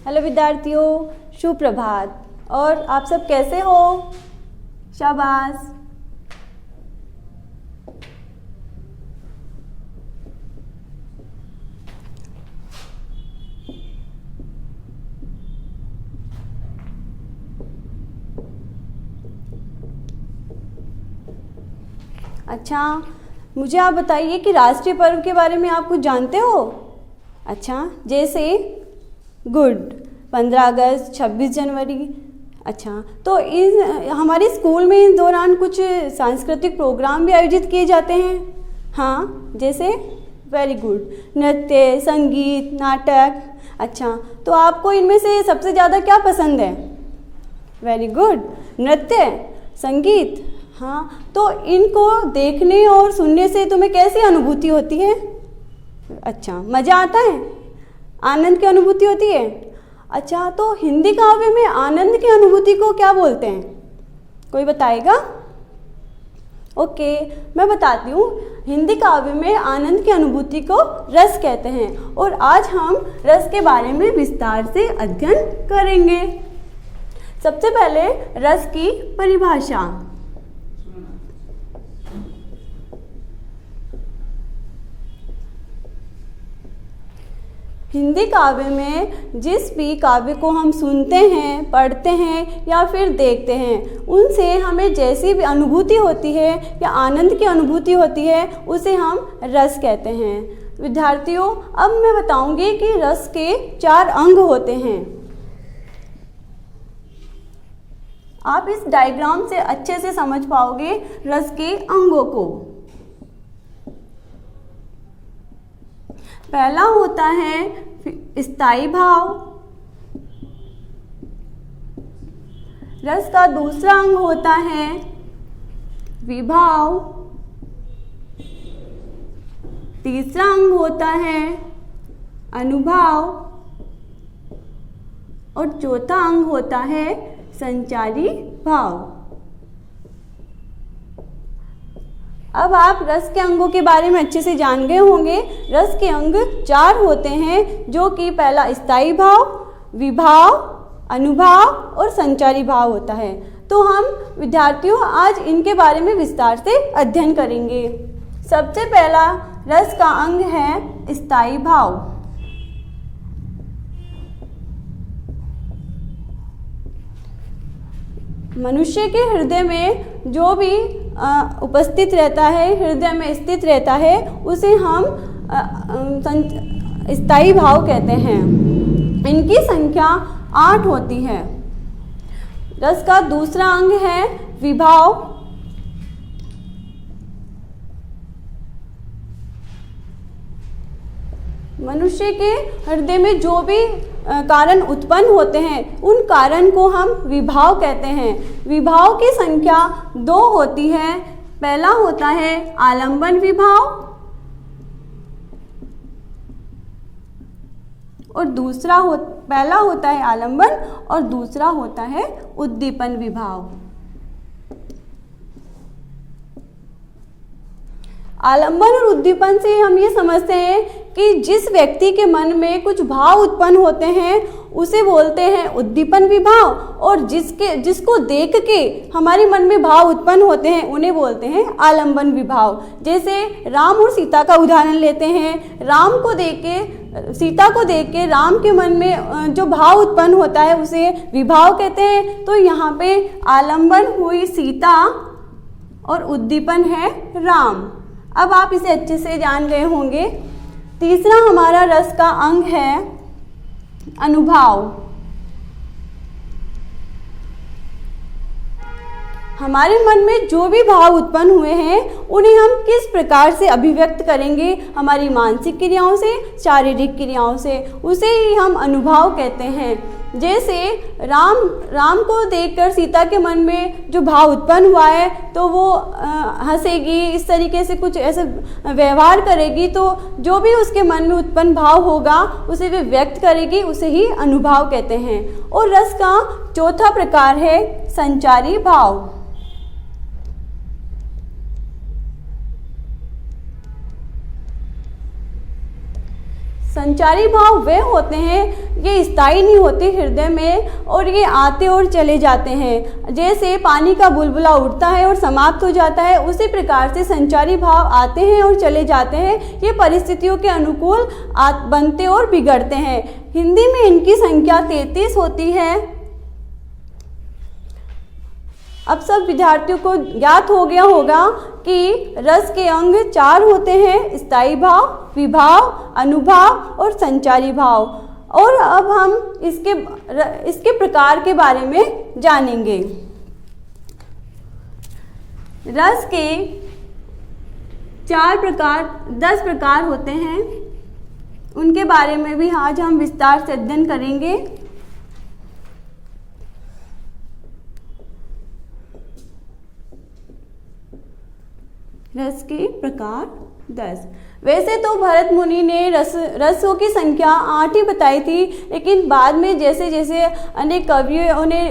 Hello विद्यार्थियों, शुभ प्रभात। और आप सब कैसे हो? शाबाश। अच्छा, मुझे आप बताइए कि राष्ट्रीय पर्व के बारे में आप कुछ जानते हो? अच्छा, जैसे गुड, 15 अगस्त, 26 जनवरी। अच्छा, तो इन हमारे स्कूल में इस दौरान कुछ सांस्कृतिक प्रोग्राम भी आयोजित किए जाते हैं। हाँ, जैसे वेरी गुड, नृत्य, संगीत, नाटक। अच्छा, तो आपको इनमें से सबसे ज़्यादा क्या पसंद है? वेरी गुड, नृत्य, संगीत। हाँ, तो इनको देखने और सुनने से तुम्हें कैसी अनुभूति होती है? अच्छा, मज़ा आता है, आनंद की अनुभूति होती है। अच्छा, तो हिंदी काव्य में आनंद की अनुभूति को क्या बोलते हैं? कोई बताएगा? ओके, मैं बताती हूँ। हिंदी काव्य में आनंद की अनुभूति को रस कहते हैं और आज हम रस के बारे में विस्तार से अध्ययन करेंगे। सबसे पहले रस की परिभाषा। हिंदी काव्य में जिस भी काव्य को हम सुनते हैं, पढ़ते हैं या फिर देखते हैं, उनसे हमें जैसी भी अनुभूति होती है या आनंद की अनुभूति होती है, उसे हम रस कहते हैं। विद्यार्थियों, अब मैं बताऊंगी कि रस के 4 अंग होते हैं। आप इस डायग्राम से अच्छे से समझ पाओगे रस के अंगों को। पहला होता है स्थायी भाव। रस का दूसरा अंग होता है विभाव। तीसरा अंग होता है अनुभाव और चौथा अंग होता है संचारी भाव। अब आप रस के अंगों के बारे में अच्छे से जान गए होंगे। रस के अंग 4 होते हैं, जो कि पहला स्थायी भाव, विभाव, अनुभाव और संचारी भाव होता है। तो हम विद्यार्थियों आज इनके बारे में विस्तार से अध्ययन करेंगे। सबसे पहला रस का अंग है स्थायी भाव। मनुष्य के हृदय में जो भी उपस्थित रहता है, हृदय में स्थित रहता है, उसे हम स्थायी भाव कहते हैं। इनकी संख्या 8 होती है। रस का दूसरा अंग है विभाव। मनुष्य के हृदय में जो भी कारण उत्पन्न होते हैं, उन कारण को हम विभाव कहते हैं। विभाव की संख्या 2 होती है। पहला होता है आलंबन विभाव और पहला होता है आलंबन और दूसरा होता है उद्दीपन विभाव। आलंबन और उद्दीपन से हम ये समझते हैं कि जिस व्यक्ति के मन में कुछ भाव उत्पन्न होते हैं, उसे बोलते हैं उद्दीपन विभाव, और जिसको देख के हमारे मन में भाव उत्पन्न होते हैं, उन्हें बोलते हैं आलंबन विभाव। जैसे राम और सीता का उदाहरण लेते हैं। सीता को देख के राम के मन में जो भाव उत्पन्न होता है, उसे विभाव कहते हैं। तो यहाँ पे आलंबन हुई सीता और उद्दीपन है राम। अब आप इसे अच्छे से जान गए होंगे। तीसरा हमारा रस का अंग है अनुभाव। हमारे मन में जो भी भाव उत्पन्न हुए हैं, उन्हें हम किस प्रकार से अभिव्यक्त करेंगे? हमारी मानसिक क्रियाओं से, शारीरिक क्रियाओं से, उसे ही हम अनुभाव कहते हैं। जैसे राम को देखकर सीता के मन में जो भाव उत्पन्न हुआ है, तो वो हंसेगी, इस तरीके से कुछ ऐसे व्यवहार करेगी, तो जो भी उसके मन में उत्पन्न भाव होगा, उसे वे व्यक्त करेगी, उसे ही अनुभाव कहते हैं। और रस का चौथा प्रकार है संचारी भाव। संचारी भाव वे होते हैं, ये स्थायी नहीं होते हृदय में और ये आते और चले जाते हैं। जैसे पानी का बुलबुला उठता है और समाप्त हो जाता है, उसी प्रकार से संचारी भाव आते हैं और चले जाते हैं। ये परिस्थितियों के अनुकूल बनते और बिगड़ते हैं। हिंदी में इनकी संख्या 33 होती है। अब सब विद्यार्थियों को ज्ञात हो गया होगा कि रस के अंग 4 होते हैं, स्थायी भाव, विभाव, अनुभाव और संचारी भाव। और अब हम इसके प्रकार के बारे में जानेंगे। रस के 10 प्रकार होते हैं, उनके बारे में भी आज हम विस्तार से अध्ययन करेंगे। रस के प्रकार 10। वैसे तो भरत मुनि ने रसों की संख्या 8 ही बताई थी, लेकिन बाद में जैसे जैसे अनेक कवियों ने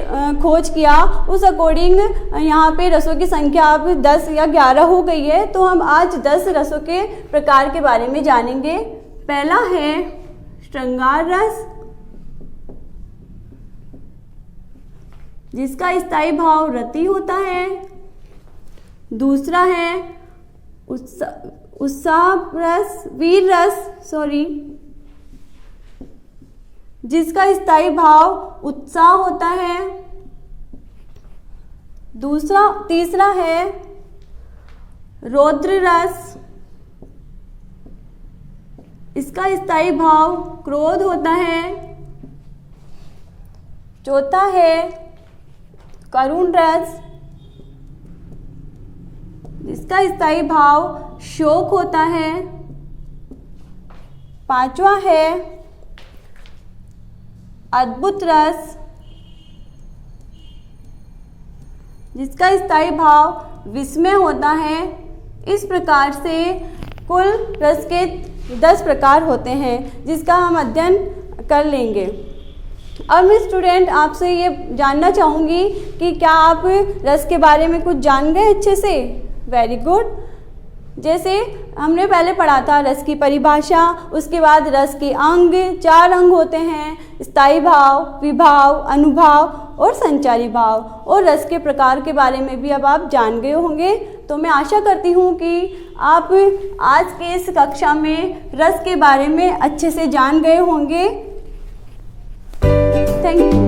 खोज किया, उस अकॉर्डिंग यहाँ पे रसों की संख्या अब 10 या 11 हो गई है। तो हम आज 10 रसों के प्रकार के बारे में जानेंगे। पहला है श्रृंगार रस, जिसका स्थायी भाव रति होता है। दूसरा है वीर रस, जिसका स्थायी भाव उत्साह होता है। तीसरा है रौद्र रस, इसका स्थायी भाव क्रोध होता है। चौथा है करुण रस, जिसका स्थायी भाव शोक होता है। पांचवा है अद्भुत रस, जिसका स्थायी भाव विस्मय होता है। इस प्रकार से कुल रस के 10 प्रकार होते हैं, जिसका हम अध्ययन कर लेंगे। अब मैं स्टूडेंट आपसे ये जानना चाहूँगी कि क्या आप रस के बारे में कुछ जान गए अच्छे से? Very good. जैसे हमने पहले पढ़ा था रस की परिभाषा, उसके बाद रस के अंग 4 अंग होते हैं, स्थायी भाव, विभाव, अनुभाव और संचारी भाव। और रस के प्रकार के बारे में भी अब आप जान गए होंगे। तो मैं आशा करती हूँ कि आप आज के इस कक्षा में रस के बारे में अच्छे से जान गए होंगे। Thank you.